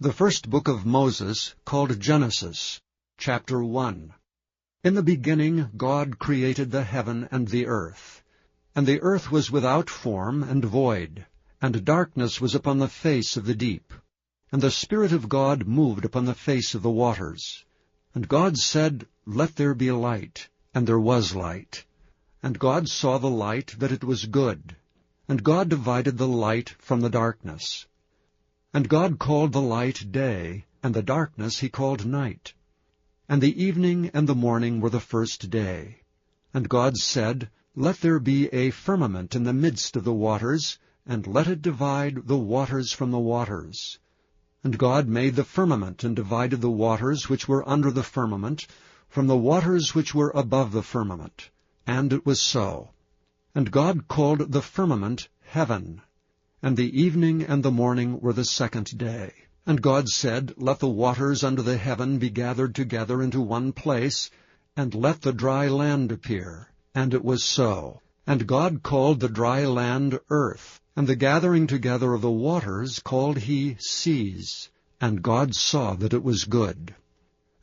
The first book of Moses, called Genesis, chapter 1. In the beginning God created the heaven and the earth. And the earth was without form and void, and darkness was upon the face of the deep. And the Spirit of God moved upon the face of the waters. And God said, Let there be light. And there was light. And God saw the light, that it was good. And God divided the light from the darkness. And God called the light day, and the darkness he called night. And the evening and the morning were the first day. And God said, Let there be a firmament in the midst of the waters, and let it divide the waters from the waters. And God made the firmament, and divided the waters which were under the firmament from the waters which were above the firmament. And it was so. And God called the firmament heaven. And the evening and the morning were the second day. And God said, Let the waters under the heaven be gathered together into one place, and let the dry land appear. And it was so. And God called the dry land earth, and the gathering together of the waters called he seas. And God saw that it was good.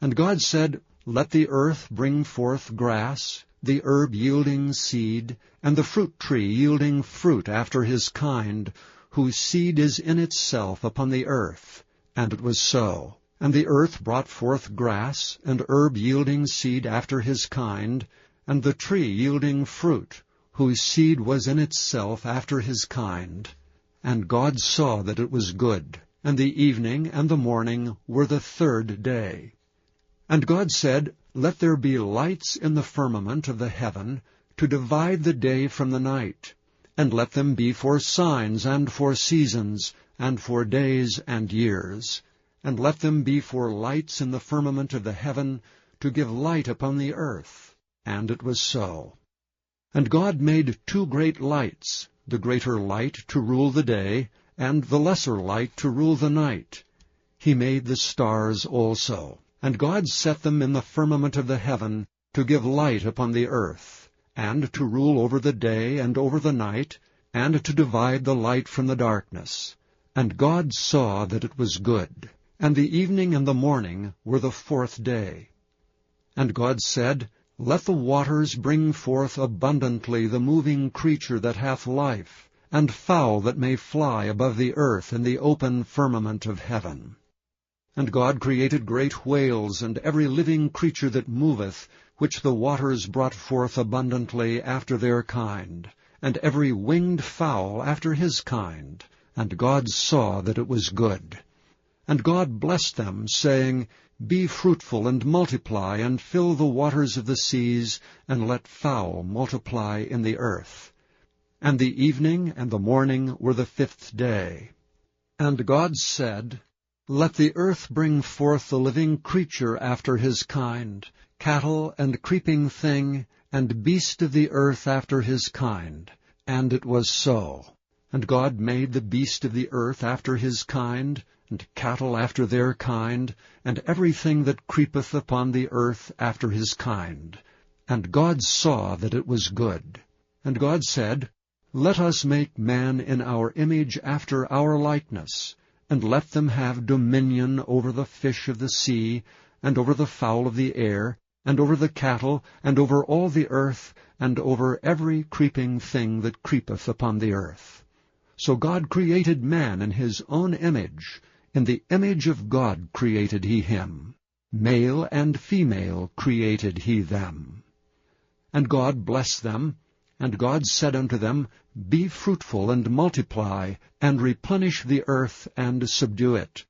And God said, Let the earth bring forth grass, the herb yielding seed, and the fruit tree yielding fruit after his kind, whose seed is in itself upon the earth. And it was so. And the earth brought forth grass, and herb yielding seed after his kind, and the tree yielding fruit, whose seed was in itself after his kind. And God saw that it was good. And the evening and the morning were the third day. And God said, Let there be lights in the firmament of the heaven, to divide the day from the night, and let them be for signs and for seasons, and for days and years, and let them be for lights in the firmament of the heaven, to give light upon the earth. And it was so. And God made two great lights, the greater light to rule the day, and the lesser light to rule the night. He made the stars also. And God set them in the firmament of the heaven, to give light upon the earth, and to rule over the day and over the night, and to divide the light from the darkness. And God saw that it was good. And the evening and the morning were the fourth day. And God said, Let the waters bring forth abundantly the moving creature that hath life, and fowl that may fly above the earth in the open firmament of heaven. And God created great whales, and every living creature that moveth, which the waters brought forth abundantly after their kind, and every winged fowl after his kind. And God saw that it was good. And God blessed them, saying, Be fruitful and multiply, and fill the waters of the seas, and let fowl multiply in the earth. And the evening and the morning were the fifth day. And God said, Let the earth bring forth the living creature after his kind, cattle and creeping thing, and beast of the earth after his kind. And it was so. And God made the beast of the earth after his kind, and cattle after their kind, and everything that creepeth upon the earth after his kind. And God saw that it was good. And God said, Let us make man in our image after our likeness, and let them have dominion over the fish of the sea, and over the fowl of the air, and over the cattle, and over all the earth, and over every creeping thing that creepeth upon the earth. So God created man in his own image. In the image of God created he him. Male and female created he them. And God blessed them. And God said unto them, Be fruitful and multiply, and replenish the earth, and subdue it,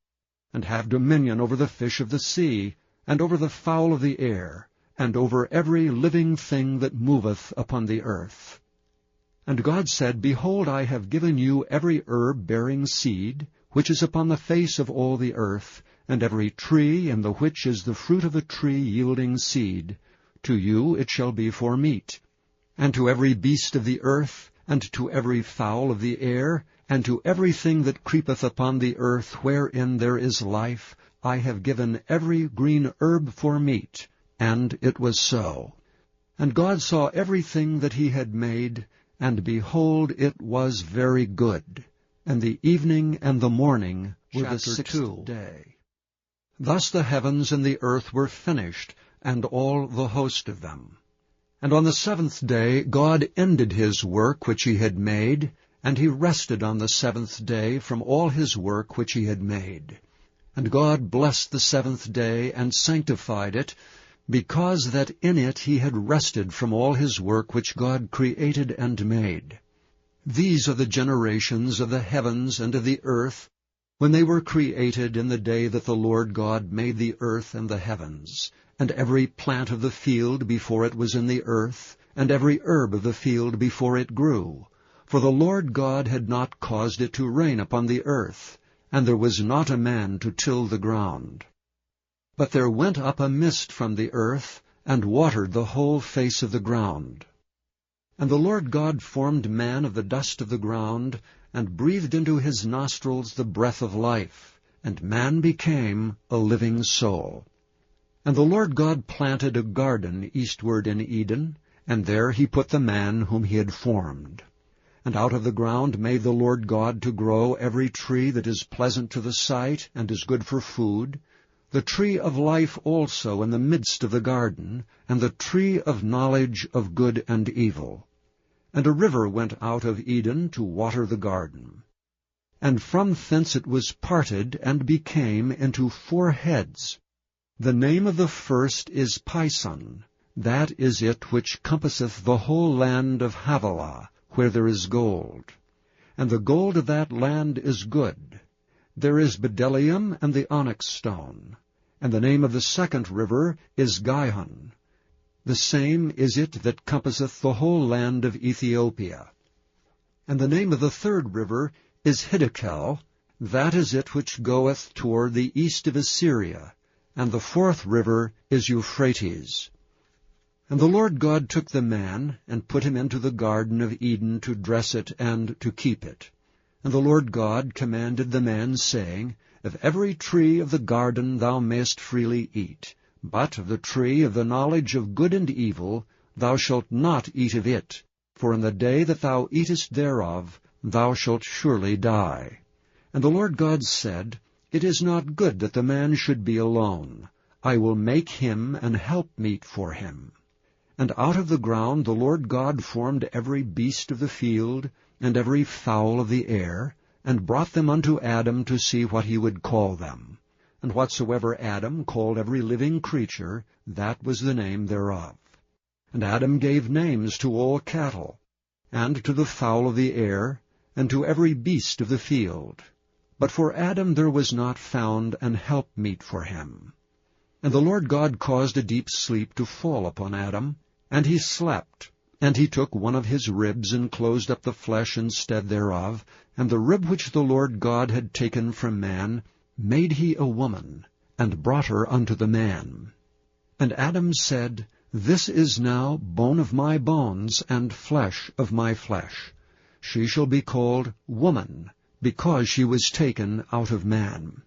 and have dominion over the fish of the sea, and over the fowl of the air, and over every living thing that moveth upon the earth. And God said, Behold, I have given you every herb bearing seed, which is upon the face of all the earth, and every tree in the which is the fruit of a tree yielding seed. To you it shall be for meat. And to every beast of the earth, and to every fowl of the air, and to everything that creepeth upon the earth wherein there is life, I have given every green herb for meat. And it was so. And God saw everything that he had made, and behold, it was very good. And the evening and the morning were the sixth day. Thus the heavens and the earth were finished, and all the host of them. And on the seventh day God ended his work which he had made, and he rested on the seventh day from all his work which he had made. And God blessed the seventh day, and sanctified it, because that in it he had rested from all his work which God created and made. These are the generations of the heavens and of the earth, when they were created in the day that the Lord God made the earth and the heavens, and every plant of the field before it was in the earth, and every herb of the field before it grew. For the Lord God had not caused it to rain upon the earth, and there was not a man to till the ground. But there went up a mist from the earth, and watered the whole face of the ground. And the Lord God formed man of the dust of the ground, and breathed into his nostrils the breath of life, and man became a living soul. And the Lord God planted a garden eastward in Eden, and there he put the man whom he had formed. And out of the ground made the Lord God to grow every tree that is pleasant to the sight, and is good for food, the tree of life also in the midst of the garden, and the tree of knowledge of good and evil. And a river went out of Eden to water the garden. And from thence it was parted, and became into 4 heads. The name of the first is Pison. That is it which compasseth the whole land of Havilah, where there is gold. And the gold of that land is good. There is bdellium and the onyx stone. And the name of the second river is Gihon. The same is it that compasseth the whole land of Ethiopia. And the name of the third river is Hiddekel. That is it which goeth toward the east of Assyria. And the fourth river is Euphrates. And the Lord God took the man, and put him into the garden of Eden to dress it and to keep it. And the Lord God commanded the man, saying, Of every tree of the garden thou mayest freely eat, but of the tree of the knowledge of good and evil thou shalt not eat of it, for in the day that thou eatest thereof thou shalt surely die. And the Lord God said, It is not good that the man should be alone. I will make him an helpmeet for him. And out of the ground the Lord God formed every beast of the field, and every fowl of the air, and brought them unto Adam to see what he would call them. And whatsoever Adam called every living creature, that was the name thereof. And Adam gave names to all cattle, and to the fowl of the air, and to every beast of the field. But for Adam there was not found an helpmeet for him. And the Lord God caused a deep sleep to fall upon Adam, and he slept. And he took one of his ribs, and closed up the flesh instead thereof, and the rib which the Lord God had taken from man made he a woman, and brought her unto the man. And Adam said, This is now bone of my bones, and flesh of my flesh. She shall be called woman, because she was taken out of man.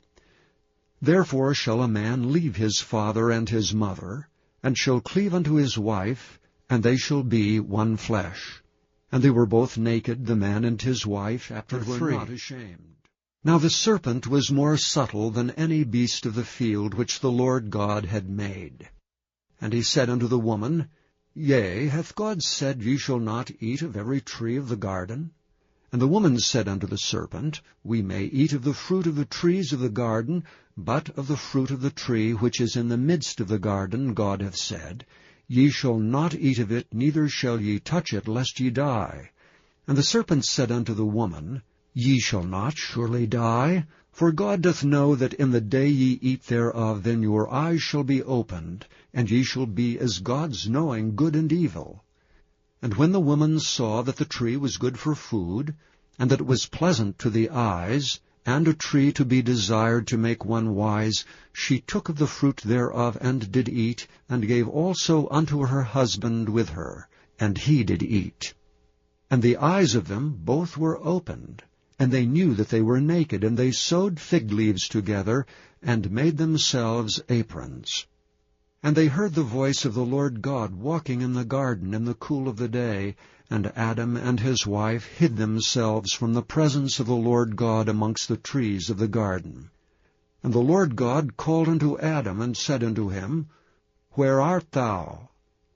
Therefore shall a man leave his father and his mother, and shall cleave unto his wife, and they shall be one flesh. And they were both naked, the man and his wife, chapter 3. Were not ashamed. Now the serpent was more subtle than any beast of the field which the Lord God had made. And he said unto the woman, Yea, hath God said, Ye shall not eat of every tree of the garden? And the woman said unto the serpent, We may eat of the fruit of the trees of the garden, but of the fruit of the tree which is in the midst of the garden God hath said, Ye shall not eat of it, neither shall ye touch it, lest ye die. And the serpent said unto the woman, Ye shall not surely die, for God doth know that in the day ye eat thereof, then your eyes shall be opened, and ye shall be as gods, knowing good and evil. And when the woman saw that the tree was good for food, and that it was pleasant to the eyes, and a tree to be desired to make one wise, she took of the fruit thereof, and did eat, and gave also unto her husband with her, and he did eat. And the eyes of them both were opened, and they knew that they were naked, and they sewed fig leaves together, and made themselves aprons. And they heard the voice of the Lord God walking in the garden in the cool of the day, And Adam and his wife hid themselves from the presence of the Lord God amongst the trees of the garden. And the Lord God called unto Adam, and said unto him, Where art thou?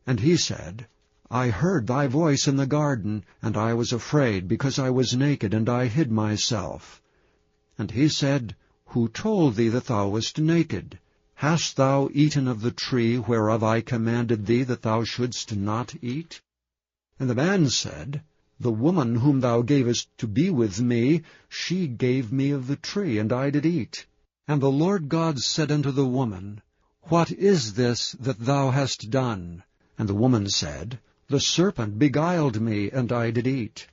And he said, I heard thy voice in the garden, and I was afraid, because I was naked, and I hid myself. And he said, Who told thee that thou wast naked? Hast thou eaten of the tree whereof I commanded thee that thou shouldst not eat? And the man said, The woman whom thou gavest to be with me, she gave me of the tree, and I did eat. And the Lord God said unto the woman, What is this that thou hast done? And the woman said, The serpent beguiled me, and I did eat.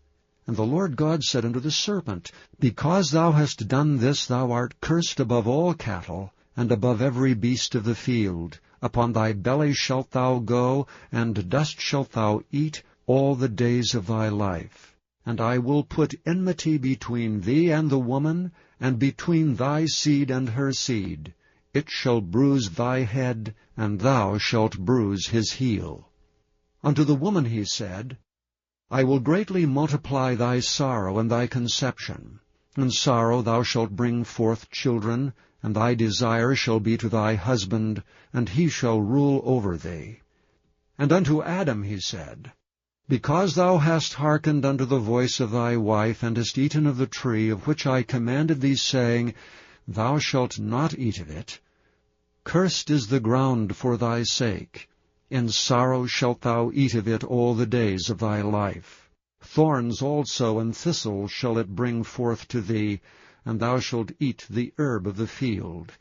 And the Lord God said unto the serpent, Because thou hast done this, thou art cursed above all cattle, and above every beast of the field. Upon thy belly shalt thou go, and dust shalt thou eat all the days of thy life. And I will put enmity between thee and the woman, and between thy seed and her seed. It shall bruise thy head, and thou shalt bruise his heel. Unto the woman he said, I will greatly multiply thy sorrow and thy conception. In sorrow thou shalt bring forth children, and thy desire shall be to thy husband, and he shall rule over thee. And unto Adam he said, Because thou hast hearkened unto the voice of thy wife, and hast eaten of the tree of which I commanded thee, saying, Thou shalt not eat of it, cursed is the ground for thy sake. In sorrow shalt thou eat of it all the days of thy life. Thorns also and thistles shall it bring forth to thee, and thou shalt eat the herb of the field.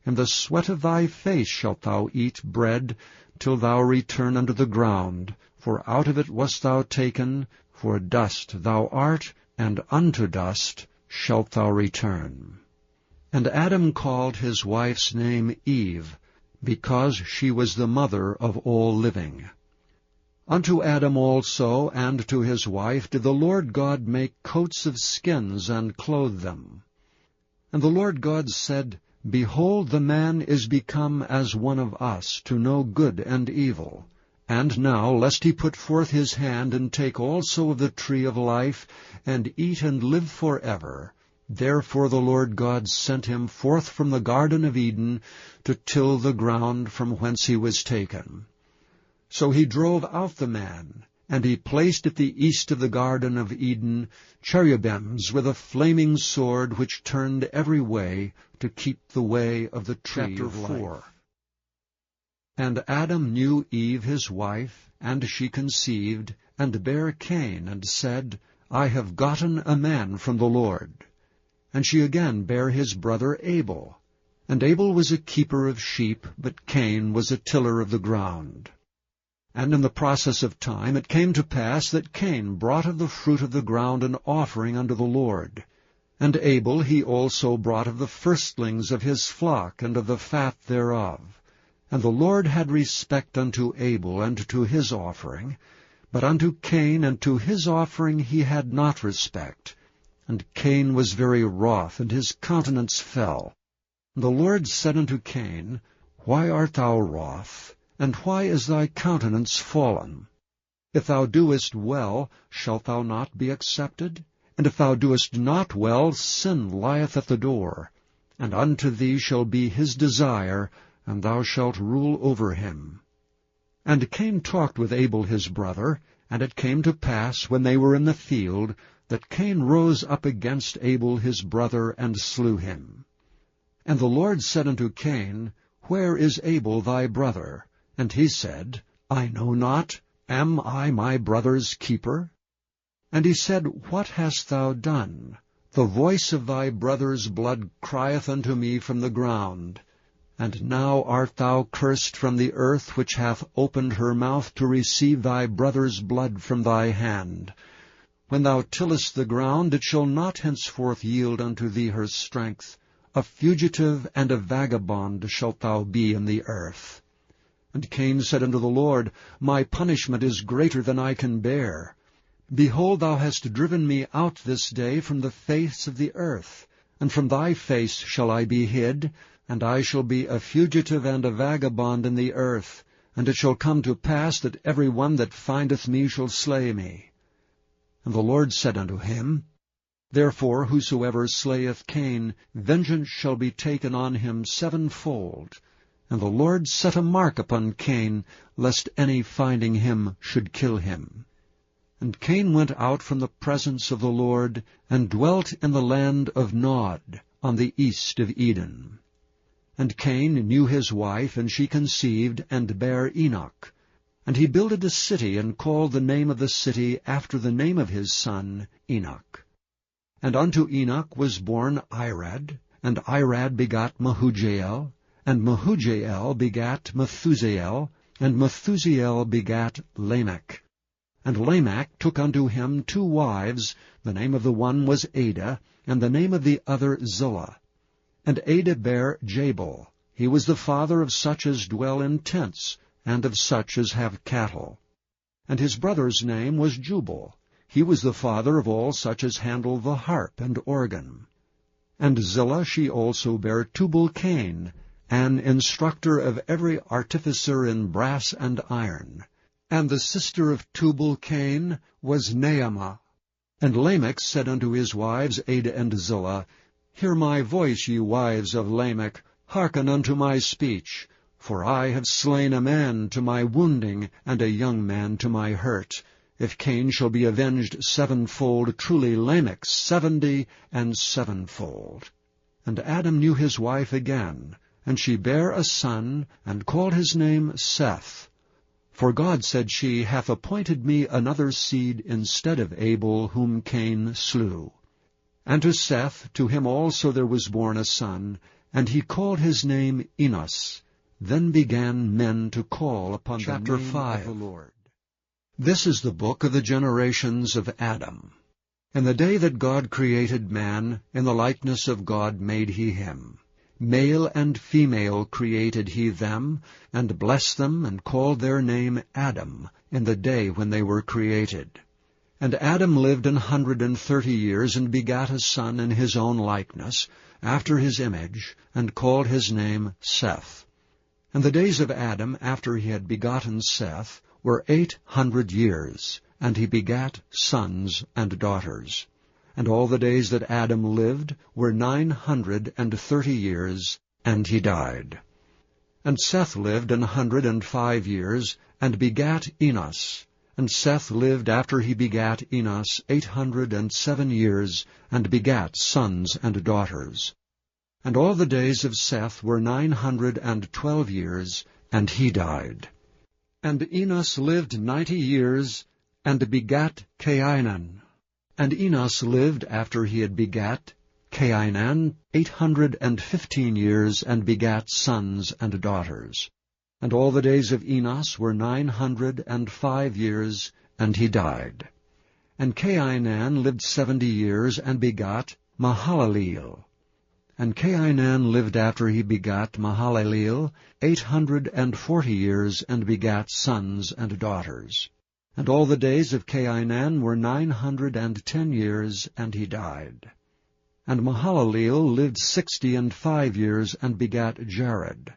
In the sweat of thy face shalt thou eat bread, till thou return unto the ground. For out of it wast thou taken, for dust thou art, and unto dust shalt thou return. And Adam called his wife's name Eve, because she was the mother of all living. Unto Adam also and to his wife did the Lord God make coats of skins, and clothe them. And the Lord God said, Behold, the man is become as one of us, to know good and evil. And now, lest he put forth his hand, and take also of the tree of life, and eat and live forever. Therefore the Lord God sent him forth from the Garden of Eden, to till the ground from whence he was taken. So he drove out the man, and he placed at the east of the Garden of Eden cherubims with a flaming sword, which turned every way, to keep the way of the tree of life. And Adam knew Eve his wife, and she conceived, and bare Cain, and said, I have gotten a man from the Lord. And she again bare his brother Abel. And Abel was a keeper of sheep, but Cain was a tiller of the ground. And in the process of time it came to pass that Cain brought of the fruit of the ground an offering unto the Lord. And Abel he also brought of the firstlings of his flock, and of the fat thereof. And the Lord had respect unto Abel and to his offering, but unto Cain and to his offering he had not respect. And Cain was very wroth, and his countenance fell. And the Lord said unto Cain, Why art thou wroth, and why is thy countenance fallen? If thou doest well, shalt thou not be accepted? And if thou doest not well, sin lieth at the door. And unto thee shall be his desire, and thou shalt rule over him. And Cain talked with Abel his brother, and it came to pass, when they were in the field, that Cain rose up against Abel his brother, and slew him. And the Lord said unto Cain, Where is Abel thy brother? And he said, I know not. Am I my brother's keeper? And he said, What hast thou done? The voice of thy brother's blood crieth unto me from the ground. And now art thou cursed from the earth, which hath opened her mouth to receive thy brother's blood from thy hand. When thou tillest the ground, it shall not henceforth yield unto thee her strength. A fugitive and a vagabond shalt thou be in the earth. And Cain said unto the Lord, My punishment is greater than I can bear. Behold, thou hast driven me out this day from the face of the earth, and from thy face shall I be hid, and I shall be a fugitive and a vagabond in the earth. And it shall come to pass that every one that findeth me shall slay me. And the Lord said unto him, Therefore whosoever slayeth Cain, vengeance shall be taken on him sevenfold. And the Lord set a mark upon Cain, lest any finding him should kill him. And Cain went out from the presence of the Lord, and dwelt in the land of Nod, on the east of Eden. And Cain knew his wife, and she conceived, and bare Enoch. And he builded a city, and called the name of the city after the name of his son Enoch. And unto Enoch was born Irad, and Irad begot Mehujael, and Mehujael begat Methusael, and Methusael begat Lamech. And Lamech took unto him 2 wives, the name of the one was Ada, and the name of the other Zillah. And Ada bare Jabal. He was the father of such as dwell in tents, and of such as have cattle. And his brother's name was Jubal. He was the father of all such as handle the harp and organ. And Zillah she also bare Tubal-Cain, an instructor of every artificer in brass and iron. And the sister of Tubal-Cain was Naamah. And Lamech said unto his wives Ada and Zillah, Hear my voice, ye wives of Lamech, hearken unto my speech. For I have slain a man to my wounding, and a young man to my hurt. If Cain shall be avenged sevenfold, truly Lamech 70 and sevenfold. And Adam knew his wife again, and she bare a son, and called his name Seth. For God, said she, hath appointed me another seed instead of Abel, whom Cain slew. And to Seth, to him also there was born a son, and he called his name Enos. Then began men to call upon the name of the Lord. This is the book of the generations of Adam. In the day that God created man, in the likeness of God made he him. Male and female created he them, and blessed them, and called their name Adam, in the day when they were created. And Adam lived 130 years, and begat a son in his own likeness, after his image, and called his name Seth. And the days of Adam, after he had begotten Seth, were 800 years, and he begat sons and daughters. And all the days that Adam lived were 930 years, and he died. And Seth lived 105 years, and begat Enos. And Seth lived after he begat Enos 807 years, and begat sons and daughters. And all the days of Seth were 912 years, and he died. And Enos lived 90 years, and begat Cainan. And Enos lived after he had begat Cainan 815 years, and begat sons and daughters. And all the days of Enos were 905 years, and he died. And Cainan lived 70 years, and begot Mahalaleel. And Cainan lived after he begat Mahalaleel 840 years, and begat sons and daughters. And all the days of Cainan were 910 years, and he died. And Mahalaleel lived 65 years, and begat Jared.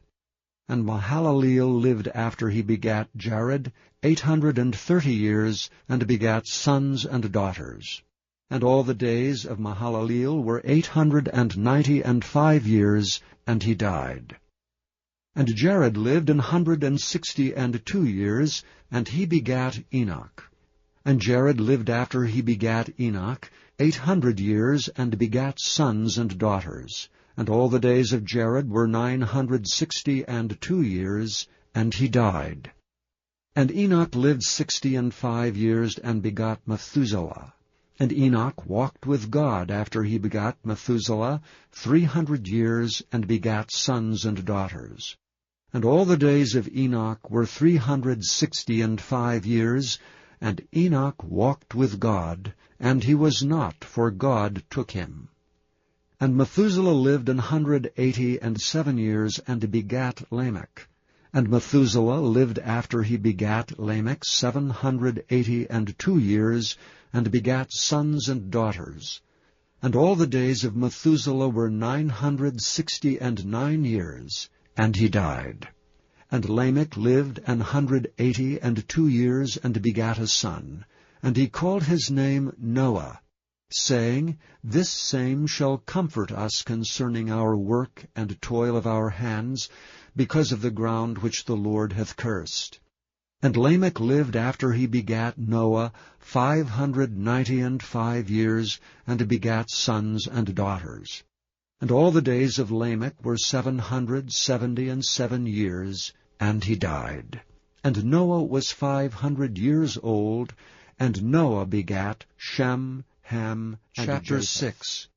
And Mahalaleel lived after he begat Jared 830 years, and begat sons and daughters. And all the days of Mahalaleel were 895 and he died. And Jared lived 162 years, and he begat Enoch. And Jared lived after he begat Enoch 800 years, and begat sons and daughters. And all the days of Jared were 962 years, and he died. And Enoch lived 65 years, and begot Methuselah. And Enoch walked with God after he begat Methuselah 300 years, and begat sons and daughters. And all the days of Enoch were 365 years, and Enoch walked with God, and he was not, for God took him. And Methuselah lived 187 years, and begat Lamech. And Methuselah lived after he begat Lamech 782 years, and begat sons and daughters. And all the days of Methuselah were 969 years, and he died. And Lamech lived 182 years, and begat a son. And he called his name Noah, saying, This same shall comfort us concerning our work and toil of our hands, because of the ground which the Lord hath cursed. And Lamech lived after he begat Noah 595 years, and begat sons and daughters. And all the days of Lamech were 777 years, and he died. And Noah was 500 years old, and Noah begat Shem, Ham, and Chapter Japheth. 6.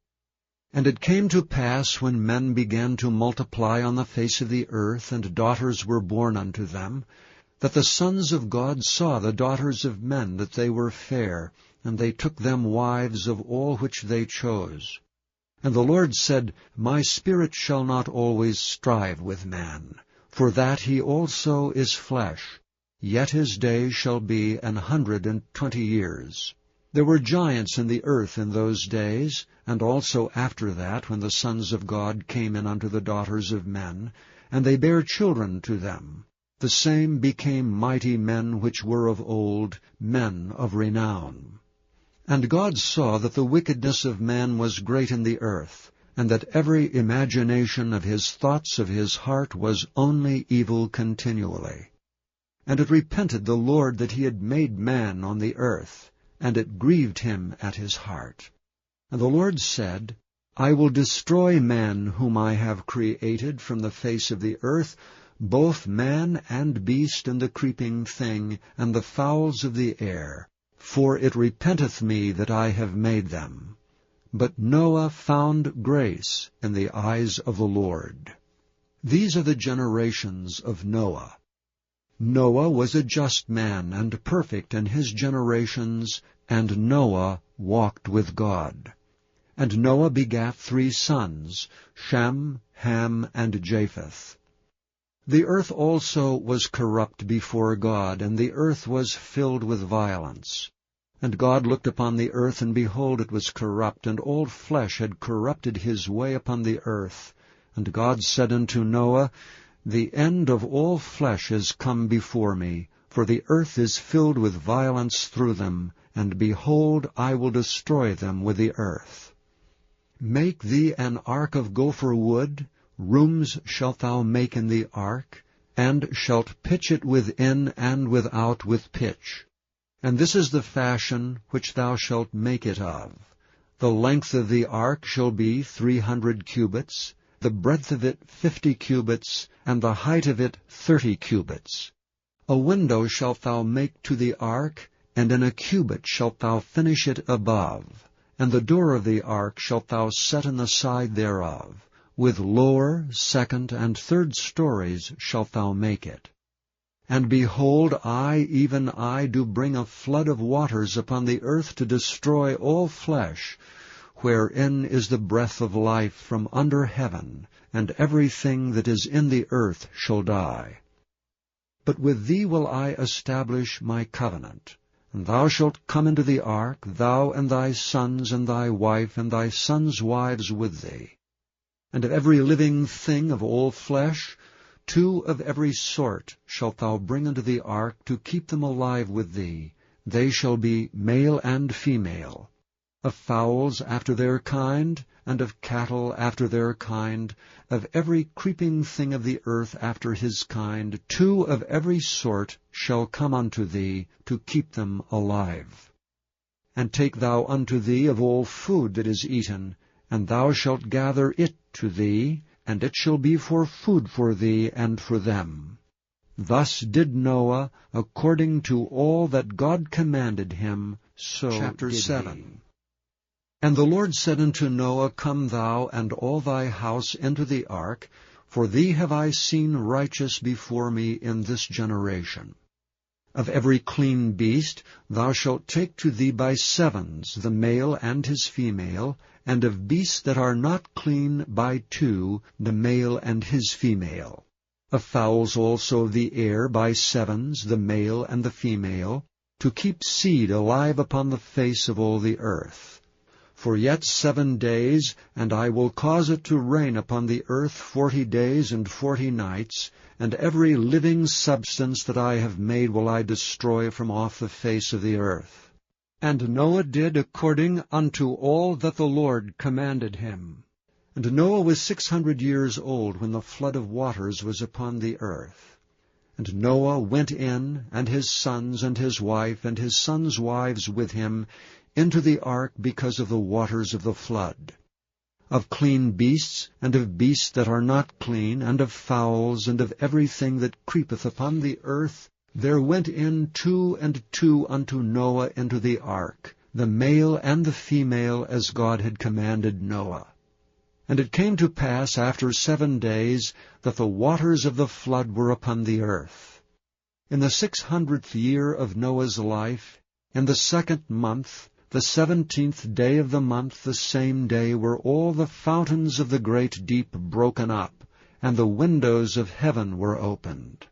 And it came to pass, when men began to multiply on the face of the earth, and daughters were born unto them, that the sons of God saw the daughters of men, that they were fair, and they took them wives of all which they chose. And the Lord said, My spirit shall not always strive with man, for that he also is flesh, yet his days shall be 120 years. There were giants in the earth in those days, and also after that, when the sons of God came in unto the daughters of men, and they bare children to them. The same became mighty men which were of old, men of renown. And God saw that the wickedness of man was great in the earth, and that every imagination of his thoughts of his heart was only evil continually. And it repented the Lord that he had made man on the earth, and it grieved him at his heart. And the Lord said, I will destroy man whom I have created from the face of the earth, both man and beast and the creeping thing, and the fowls of the air, for it repenteth me that I have made them. But Noah found grace in the eyes of the Lord. These are the generations of Noah. Noah was a just man and perfect in his generations, and Noah walked with God. And Noah begat 3 sons, Shem, Ham, and Japheth. The earth also was corrupt before God, and the earth was filled with violence. And God looked upon the earth, and behold, it was corrupt, and all flesh had corrupted his way upon the earth. And God said unto Noah, The end of all flesh is come before me, for the earth is filled with violence through them, and behold, I will destroy them with the earth. Make thee an ark of gopher wood, rooms shalt thou make in the ark, and shalt pitch it within and without with pitch. And this is the fashion which thou shalt make it of. The length of the ark shall be 300 cubits, the breadth of it 50 cubits, and the height of it 30 cubits. A window shalt thou make to the ark, and in a cubit shalt thou finish it above. And the door of the ark shalt thou set in the side thereof. With lower, second, and third stories shalt thou make it. And behold, I, even I, do bring a flood of waters upon the earth to destroy all flesh, wherein is the breath of life from under heaven, and everything that is in the earth shall die. But with thee will I establish my covenant. And thou shalt come into the ark, thou and thy sons and thy wife and thy sons' wives with thee. And of every living thing of all flesh, 2 of every sort shalt thou bring into the ark to keep them alive with thee. They shall be male and female. Of fowls after their kind, and of cattle after their kind, of every creeping thing of the earth after his kind, 2 of every sort shall come unto thee, to keep them alive. And take thou unto thee of all food that is eaten, and thou shalt gather it to thee, and it shall be for food for thee and for them. Thus did Noah, according to all that God commanded him, so Chapter 7. And the Lord said unto Noah, Come thou and all thy house into the ark, for thee have I seen righteous before me in this generation. Of every clean beast thou shalt take to thee by 7s, the male and his female, and of beasts that are not clean by 2, the male and his female. Of fowls also of the air by 7s, the male and the female, to keep seed alive upon the face of all the earth. For yet 7 days, and I will cause it to rain upon the earth 40 days and 40 nights, and every living substance that I have made will I destroy from off the face of the earth. And Noah did according unto all that the Lord commanded him. And Noah was 600 years old when the flood of waters was upon the earth. And Noah went in, and his sons, and his wife, and his sons' wives with him, into the ark because of the waters of the flood. Of clean beasts, and of beasts that are not clean, and of fowls, and of everything that creepeth upon the earth, there went in 2 and 2 unto Noah into the ark, the male and the female, as God had commanded Noah. And it came to pass after 7 days that the waters of the flood were upon the earth. In the 600th year of Noah's life, in the 2nd month, the 17th day of the month, the same day were all the fountains of the great deep broken up, and the windows of heaven were opened.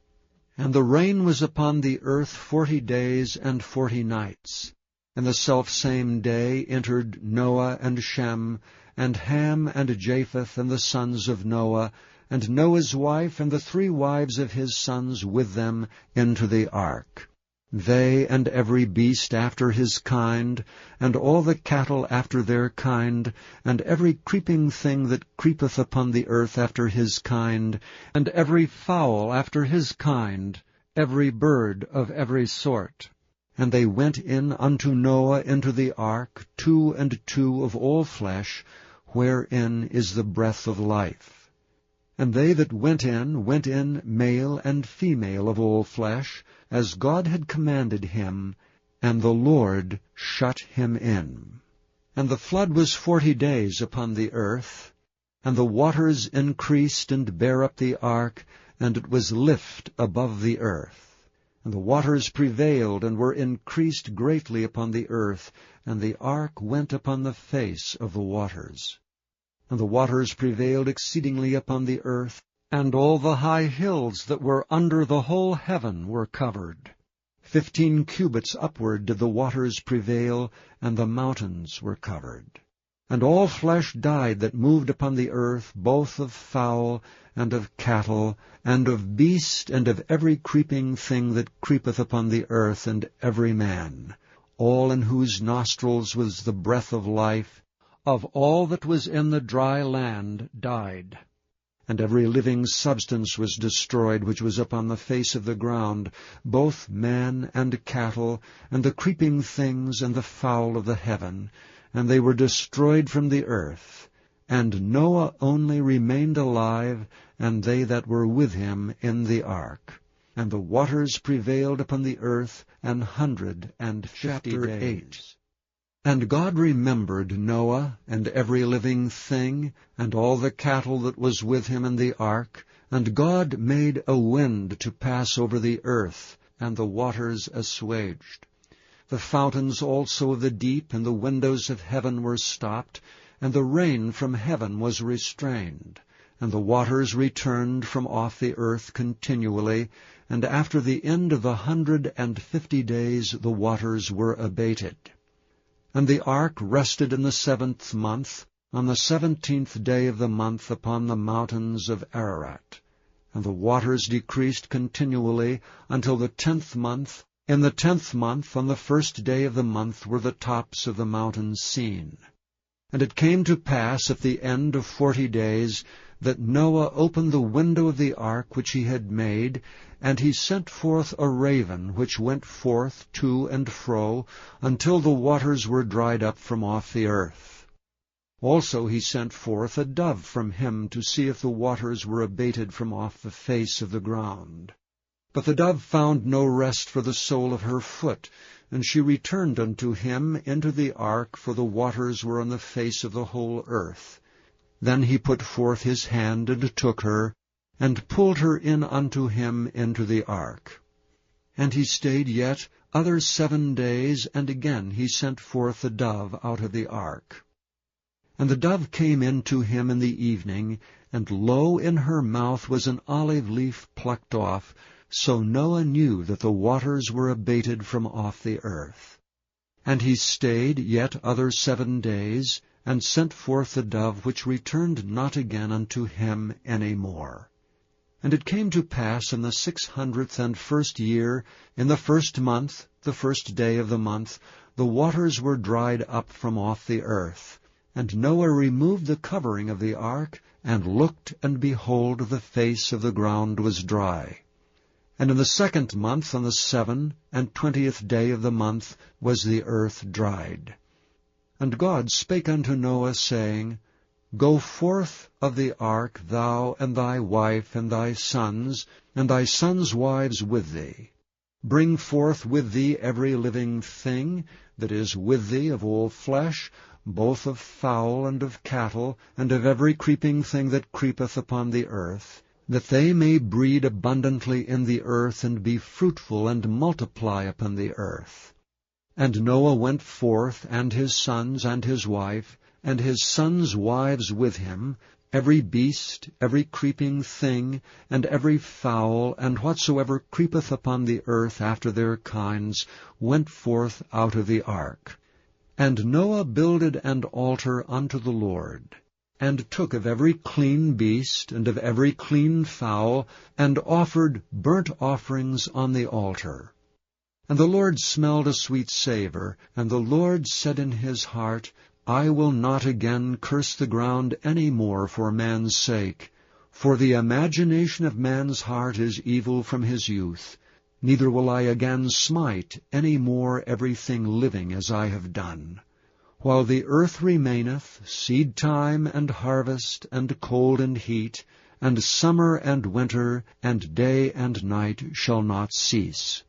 And the rain was upon the earth 40 days and 40 nights. And the selfsame day entered Noah and Shem, and Ham and Japheth, and the sons of Noah, and Noah's wife, and the 3 wives of his sons with them, into the ark. They and every beast after his kind, and all the cattle after their kind, and every creeping thing that creepeth upon the earth after his kind, and every fowl after his kind, every bird of every sort. And they went in unto Noah into the ark, 2 and 2 of all flesh, wherein is the breath of life. And they that went in male and female of all flesh, as God had commanded him, and the Lord shut him in. And the flood was 40 days upon the earth, and the waters increased and bare up the ark, and it was lift above the earth. And the waters prevailed and were increased greatly upon the earth, and the ark went upon the face of the waters. And the waters prevailed exceedingly upon the earth, and all the high hills that were under the whole heaven were covered. 15 cubits upward did the waters prevail, and the mountains were covered. And all flesh died that moved upon the earth, both of fowl, and of cattle, and of beast, and of every creeping thing that creepeth upon the earth, and every man, all in whose nostrils was the breath of life, of all that was in the dry land, died. And every living substance was destroyed which was upon the face of the ground, both man and cattle, and the creeping things, and the fowl of the heaven, and they were destroyed from the earth. And Noah only remained alive, and they that were with him in the ark. And the waters prevailed upon the earth 150 days. And God remembered Noah, and every living thing, and all the cattle that was with him in the ark. And God made a wind to pass over the earth, and the waters assuaged. The fountains also of the deep and the windows of heaven were stopped, and the rain from heaven was restrained. And the waters returned from off the earth continually, and after the end of 150 days the waters were abated. And the ark rested in the 7th month, on the 17th day of the month, upon the mountains of Ararat. And the waters decreased continually until the 10th month. In the 10th month, on the 1st day of the month, were the tops of the mountains seen. And it came to pass at the end of 40 days that Noah opened the window of the ark which he had made, and he sent forth a raven, which went forth to and fro, until the waters were dried up from off the earth. Also he sent forth a dove from him to see if the waters were abated from off the face of the ground. But the dove found no rest for the sole of her foot, and she returned unto him into the ark, for the waters were on the face of the whole earth. Then he put forth his hand, and took her, and pulled her in unto him into the ark. And he stayed yet other 7 days, and again he sent forth the dove out of the ark. And the dove came in to him in the evening, and lo, in her mouth was an olive leaf plucked off. So Noah knew that the waters were abated from off the earth. And he stayed yet other 7 days, and sent forth the dove, which returned not again unto him any more. And it came to pass in the 601st year, in the 1st month, the 1st day of the month, the waters were dried up from off the earth. And Noah removed the covering of the ark, and looked, and behold, the face of the ground was dry. And in the 2nd month, on the 27th day of the month, was the earth dried. And God spake unto Noah, saying, Go forth of the ark, thou, and thy wife, and thy sons wives with thee. Bring forth with thee every living thing that is with thee of all flesh, both of fowl and of cattle, and of every creeping thing that creepeth upon the earth, that they may breed abundantly in the earth, and be fruitful, and multiply upon the earth. And Noah went forth, and his sons, and his wife, and his sons' wives with him, every beast, every creeping thing, and every fowl, and whatsoever creepeth upon the earth after their kinds, went forth out of the ark. And Noah builded an altar unto the Lord, and took of every clean beast, and of every clean fowl, and offered burnt offerings on the altar. And the Lord smelled a sweet savour, and the Lord said in his heart, I will not again curse the ground any more for man's sake, for the imagination of man's heart is evil from his youth, neither will I again smite any more everything living as I have done. While the earth remaineth, seed time and harvest, and cold and heat, and summer and winter, and day and night shall not cease.